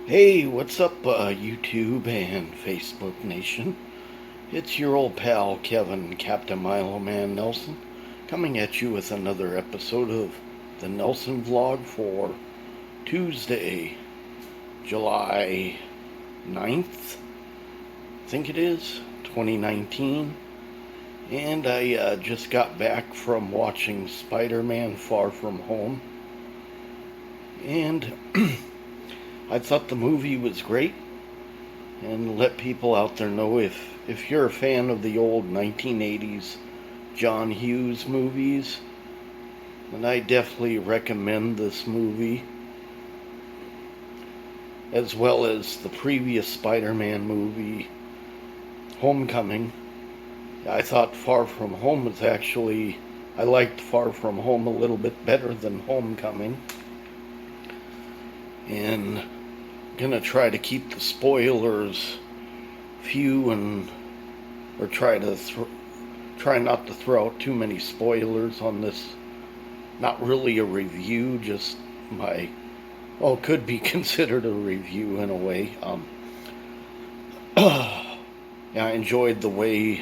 Hey, what's up, YouTube and Facebook Nation? It's your old pal Kevin, Captain Milo Man Nelson, coming at you with another episode of the Nelson Vlog for Tuesday, July 9th, I think it is, 2019. And I just got back from watching Spider-Man Far From Home. And I thought the movie was great, and let people out there know if you're a fan of the old 1980s John Hughes movies, then I definitely recommend this movie, as well as the previous Spider-Man movie, Homecoming. I thought Far From Home was actually, I liked Far From Home a little bit better than Homecoming, and gonna try to keep the spoilers few and or try not to throw out too many spoilers on this. Not really a review, just my could be considered a review in a way. Yeah, I enjoyed the way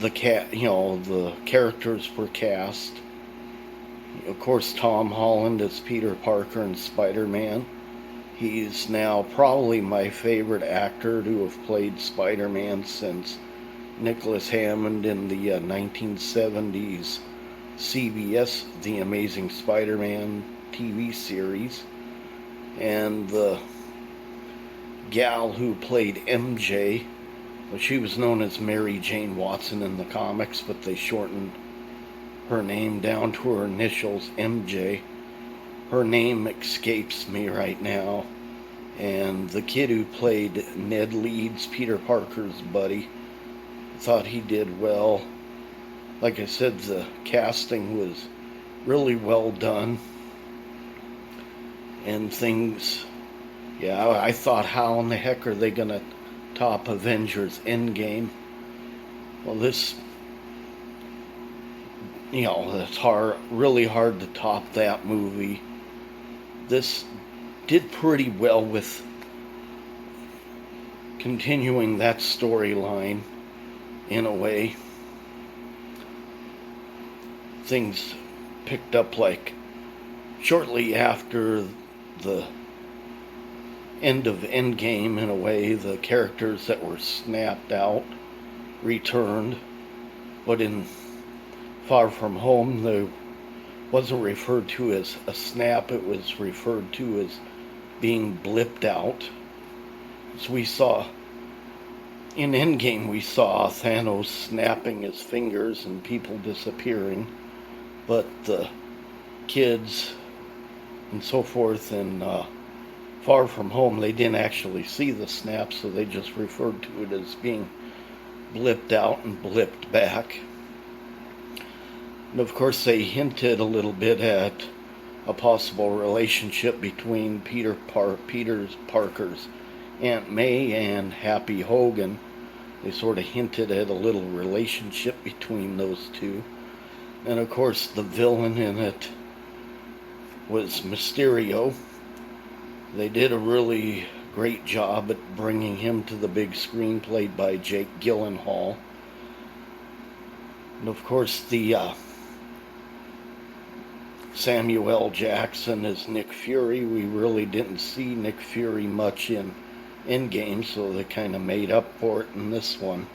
the characters were cast. Of course, Tom Holland as Peter Parker and Spider-Man. He's now probably my favorite actor to have played Spider-Man since Nicholas Hammond in the 1970s CBS The Amazing Spider-Man TV series. And the gal who played MJ, well, she was known as Mary Jane Watson in the comics, but they shortened her name down to her initials, MJ. Her name escapes me right now. And the kid who played Ned Leeds, Peter Parker's buddy, I thought he did well. Like I said, the casting was really well done. And things, yeah, I thought, how in the heck are they going to top Avengers Endgame? Well, this, it's really hard to top that movie. This did pretty well with continuing that storyline in a way. Things picked up like shortly after the end of Endgame, in a way. The characters that were snapped out returned, but in Far From Home, they wasn't referred to as a snap, it was referred to as being blipped out. So we saw, in Endgame, we saw Thanos snapping his fingers and people disappearing, but the kids and so forth in Far From Home, they didn't actually see the snap, so they just referred to it as being blipped out and blipped back. And of course, they hinted a little bit at a possible relationship between Peter Parker's Aunt May and Happy Hogan. They sort of hinted at a little relationship between those two. And of course, the villain in it was Mysterio. They did a really great job at bringing him to the big screen, played by Jake Gyllenhaal. And of course, the Samuel L. Jackson as Nick Fury. We really didn't see Nick Fury much in Endgame, so they kind of made up for it in this one.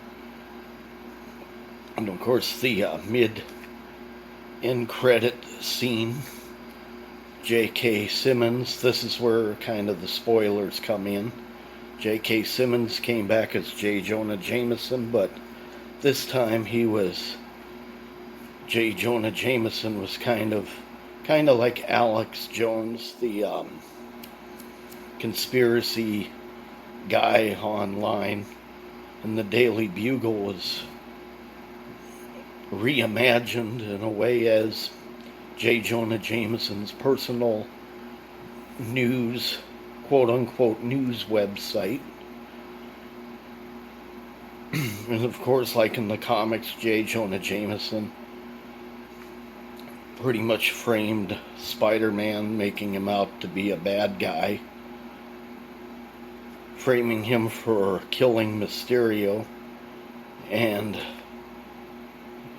And of course, the mid-end credit scene, J.K. Simmons, this is where kind of the spoilers come in. J.K. Simmons came back as J. Jonah Jameson, but this time J. Jonah Jameson was kind of like Alex Jones, the conspiracy guy online, and the Daily Bugle was reimagined in a way as J. Jonah Jameson's personal news, quote-unquote news website. And of course, like in the comics, J. Jonah Jameson pretty much framed Spider-Man, making him out to be a bad guy. framing him for killing Mysterio. And,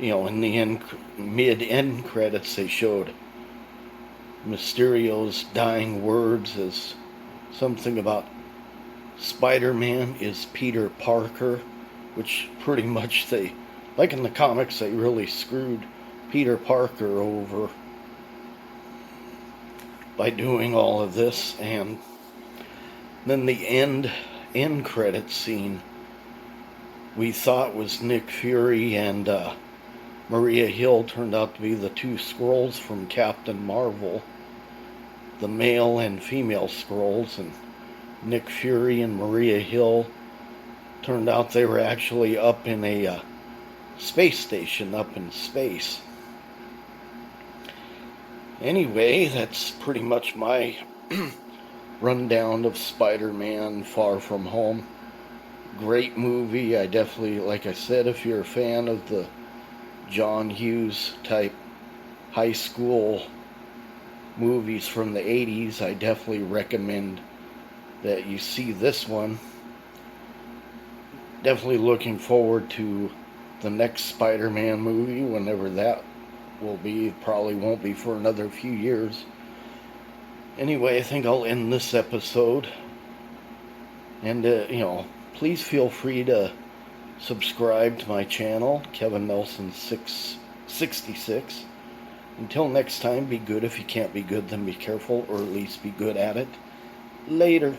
in the mid-end credits, they showed Mysterio's dying words as something about Spider-Man is Peter Parker, which pretty much like in the comics, they really screwed Peter Parker over by doing all of this. And then the end credit scene we thought was Nick Fury and Maria Hill turned out to be the two Skrulls from Captain Marvel, the male and female Skrulls, and Nick Fury and Maria Hill turned out they were actually up in a space station up in space. Anyway, that's pretty much my rundown of Spider-Man Far From Home. Great movie. I definitely, like I said, if you're a fan of the John Hughes type high school movies from the 80s, I definitely recommend that you see this one. Definitely looking forward to the next Spider-Man movie, whenever that will be. Probably won't be for another few years. Anyway, I think I'll end this episode. And, please feel free to subscribe to my channel, Kevin Nelson 666. Until next time, be good. If you can't be good, then be careful, or at least be good at it. Later.